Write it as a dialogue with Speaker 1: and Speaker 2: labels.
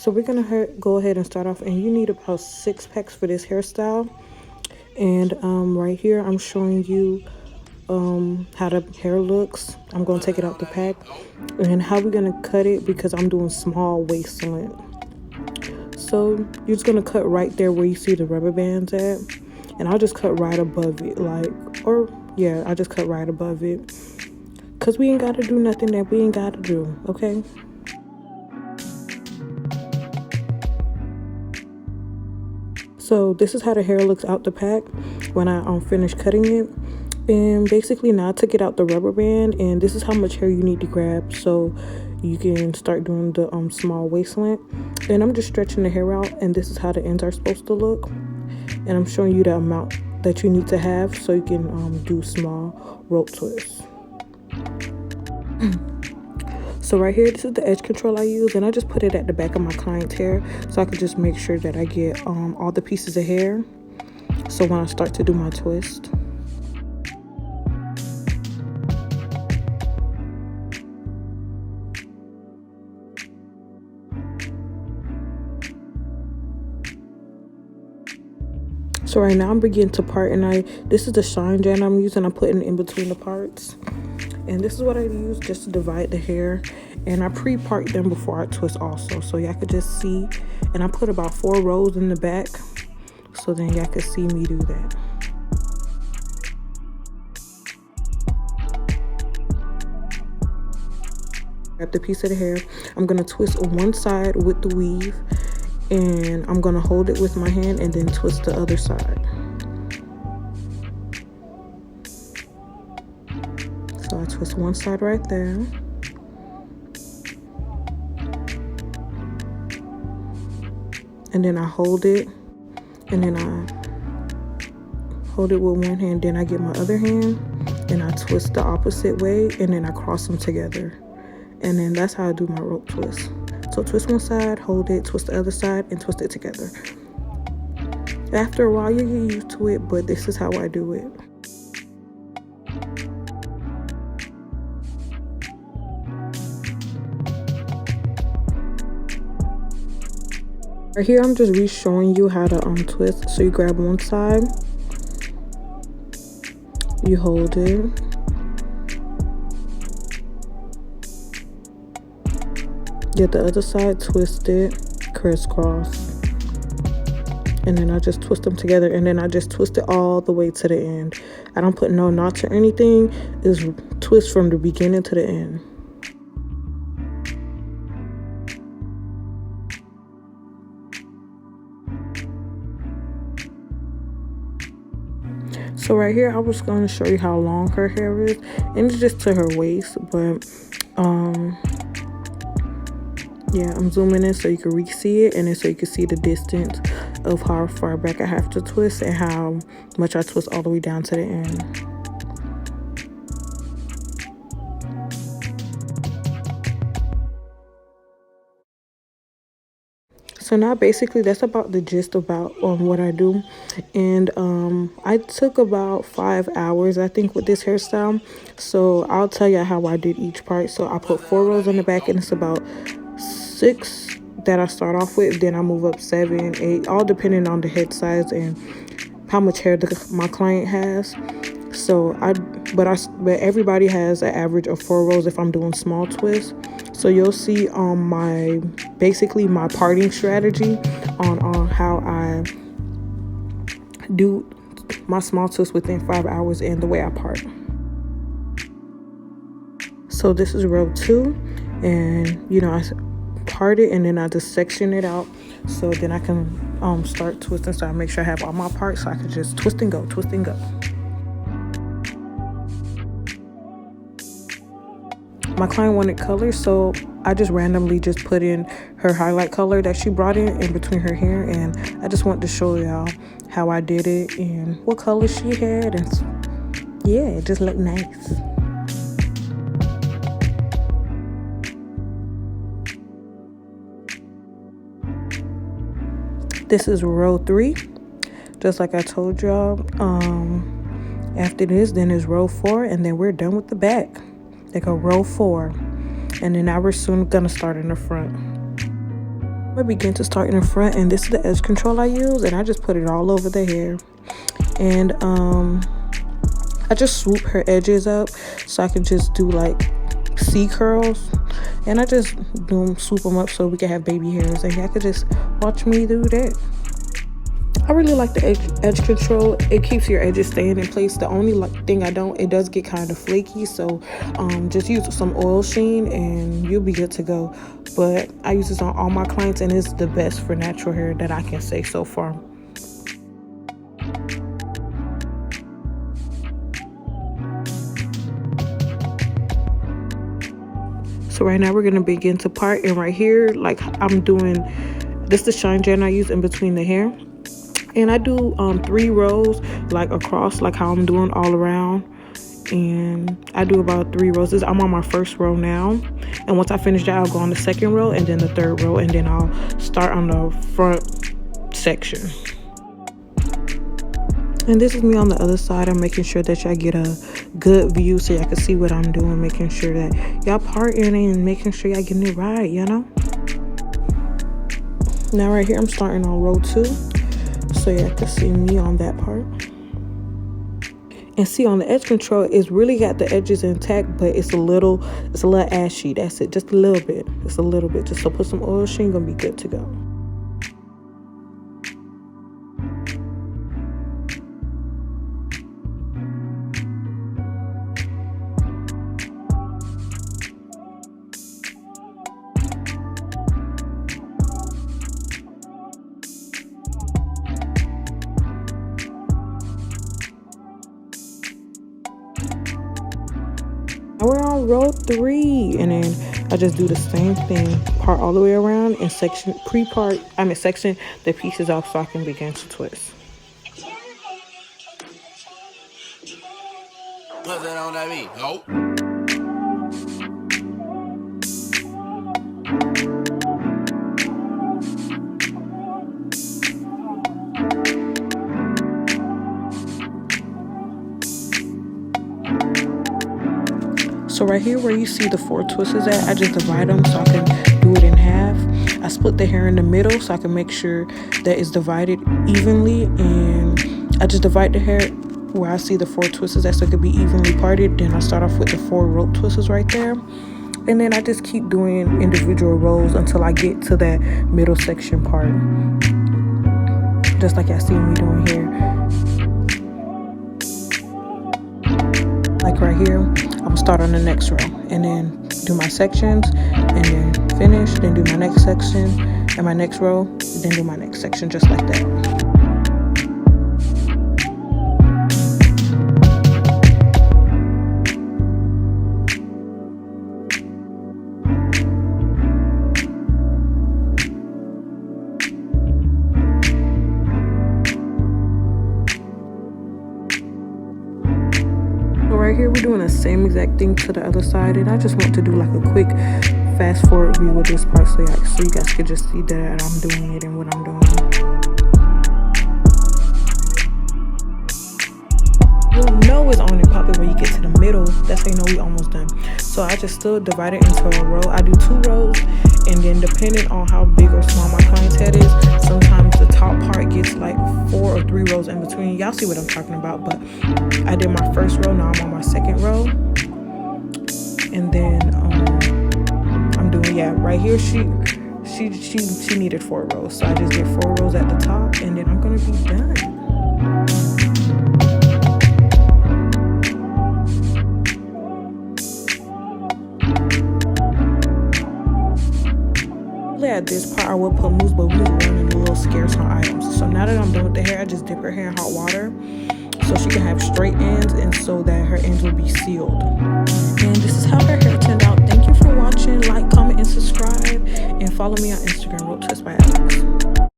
Speaker 1: So we're gonna go ahead and start off, and you need about 6 packs for this hairstyle. And right here I'm showing you how the hair looks. I'm gonna take it out the pack, and how we're gonna cut it, because I'm doing small waist length. So you're just gonna cut right there where you see the rubber bands at, and I'll just cut right above it, I just cut right above it, because we ain't gotta do nothing that we ain't gotta do, okay? So this is how the hair looks out the pack when I finish cutting it. And basically now I took it out the rubber band, and this is how much hair you need to grab so you can start doing the small waist length. And I'm just stretching the hair out, and this is how the ends are supposed to look. And I'm showing you the amount that you need to have so you can do small rope twists. So right here, this is the edge control I use, and I just put it at the back of my client's hair so I could just make sure that I get all the pieces of hair, so when I start to do my twist. So right now I'm beginning to part, and this is the shine gel I'm using. I'm putting it in between the parts. And this is what I use just to divide the hair. And I pre-part them before I twist also, so y'all could just see. And I put about 4 rows in the back, so then y'all could see me do that. Grab the piece of the hair. I'm gonna twist on one side with the weave, and I'm gonna hold it with my hand and then twist the other side. So I twist one side right there. And then I hold it, and then I hold it with one hand, then I get my other hand and I twist the opposite way, and then I cross them together. And then that's how I do my rope twist. So twist one side, hold it, twist the other side, and twist it together. After a while you get used to it, but this is how I do it. Right here I'm just re-showing you how to twist. So you grab one side, you hold it, get the other side, twist it, crisscross, and then I just twist them together, and then I just twist it all the way to the end. I don't put no knots or anything. It's twist from the beginning to the end. So right here I was going to show you how long her hair is, and it's just to her waist, but yeah, I'm zooming in so you can re-see it, and then so you can see the distance of how far back I have to twist and how much I twist all the way down to the end. So now basically that's about the gist about what I do. And I took about 5 hours, I think, with this hairstyle. So I'll tell you how I did each part. So I put 4 rows in the back, and it's about 6 that I start off with. Then I move up 7, 8, all depending on the head size and how much hair my client has. So but everybody has an average of 4 rows if I'm doing small twists. So you'll see my parting strategy on how I do my small twist within 5 hours and the way I part. So this is row 2, and I part it, and then I just section it out, so then I can start twisting. So I make sure I have all my parts, so I can just twist and go, twist and go. My client wanted color, so I just randomly just put in her highlight color that she brought in between her hair, and I just wanted to show y'all how I did it and what color she had, and yeah, it just looked nice. This is row 3, just like I told y'all. After this, then is row 4, and then we're done with the back. They go row 4, and then now we're soon gonna start in the front. I begin to start in the front, and this is the edge control I use, and I just put it all over the hair. And I just swoop her edges up so I can just do like C curls, and I just swoop them up so we can have baby hairs, and y'all could just watch me do that. I really like the edge control. It keeps your edges staying in place. The only thing it does get kind of flaky, so just use some oil sheen and you'll be good to go. But I use this on all my clients, and it's the best for natural hair that I can say so far. So right now we're going to begin to part, and right here, like I'm doing, this is the shine gel I use in between the hair. And I do 3 rows like across, like how I'm doing all around. And I do about 3 rows. I'm on my first row now. And once I finish that, I'll go on the second row and then the third row. And then I'll start on the front section. And this is me on the other side. I'm making sure that y'all get a good view so y'all can see what I'm doing. Making sure that y'all parting and making sure y'all getting it right, you know? Now right here, I'm starting on row 2. So y'all can see me on that part. And see, on the edge control, it's really got the edges intact, but it's a little ashy. That's it, just a little bit. It's a little bit. Just so put some oil sheen, gonna be good to go. We're on row 3, and then I just do the same thing, part all the way around, and section the pieces off so I can begin to twist. What's that on that beat? Nope. So right here where you see the 4 twists at, I just divide them so I can do it in half. I split the hair in the middle so I can make sure that it's divided evenly, and I just divide the hair where I see the 4 twists at so it could be evenly parted. Then I start off with the 4 rope twists right there, and then I just keep doing individual rows until I get to that middle section part, just like y'all see me doing here. Like right here, I'm gonna start on the next row and then do my sections and then finish, then do my next section and my next row, then do my next section, just like that. Right here we're doing the same exact thing to the other side, and I just want to do like a quick fast forward view with this part so you guys can just see that I'm doing it and what I'm doing. You'll know it's on and popping when you get to the middle. That's how you know we almost done. So I just still divide it into a row. I do 2 rows, and then depending on how big or small my client's head is, sometimes the top part gets like 4 or 3 rows in between. Y'all see what I'm talking about. But I did my first row, now I'm on my second row, and then I'm doing, right here she needed 4 rows, so I just did 4 rows at the top, and then I'm gonna be done. At this part I would put mousse, but we was running a little scarce on items. So now that I'm done with the hair, I just dip her hair in hot water so she can have straight ends and so that her ends will be sealed. And this is how her hair turned out. Thank you for watching. Like, comment, and subscribe, and follow me on Instagram, Ropetwistbyalex.